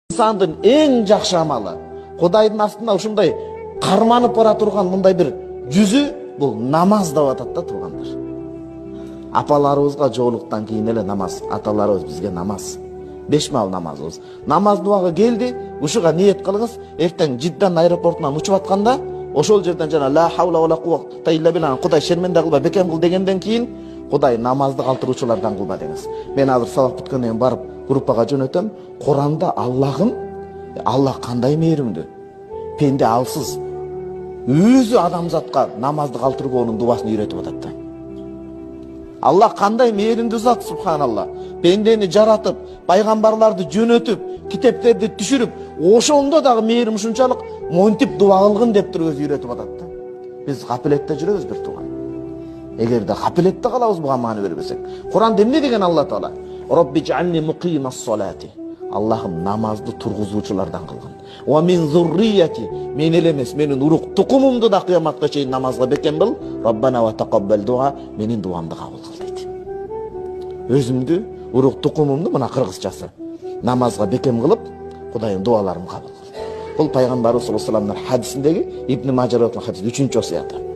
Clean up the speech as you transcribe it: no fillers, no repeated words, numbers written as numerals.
İnsanın en жақсы амалы, Құдайдың астында ушундай карманып бара турган мындай бир жүзү бул намаз деп атат да тургандар. Апаларыбызга жоолуктан кийин эле намаз, аталарыбыз бизге намаз. 5 мал намазыбыз. Намаз дуага келди, ушуга ниет кылыңыз, эртең Жиддан аэропортунан учуп атканда, ошол жерден жана ла хаула вала куввата илля билла, Кудай шерменде кылба, бекем кыл дегенден кийин Кудай намазды калтыруучулардан кылба деңиз. Мен азыр сабак бүткөндөн кийин барып группага жөнөтөм. Куранда Аллахым, Аллах кандай мээримдүү. Пенде алсыз өзү адамзатка намазды калтырбоонун дубасын үйрөтүп атат да. Аллах кандай мээримдүү зат, субханалла. Пендени жаратып, пайгамбарларды жөнөтүп, китептерди түшүрүп, ошондо дагы мээрим ушунчалык монтип дуа кылгын деп туруп өзү үйрөтүп атат да. Биз гапилетте жүрөбүз бир тууган. Эгерде гапилетте калабыз, буга маани бербесек. Куранда эмне деген Алла Таала? Робби жаални муқимас салати. Аллахым намазды тургузуучулардан кылгын. Ва мин зуррияти, мен эле эмес, менин урук тукумумду да кыяматка чейин намазга бекем кыл. Раббана ва тақаббал дуа, менин дуамды кабыл кыл дейт. Өзүмдү, урук тукумумду мына кыргызчасы намазга бекем кылып, Кудайым дуаларымды кабыл кыл. Бул пайгамбарыбыз саллаллаху алейхи ва салламдын хадисиндеги Ибн Мажа хадис 3-чү осуяты.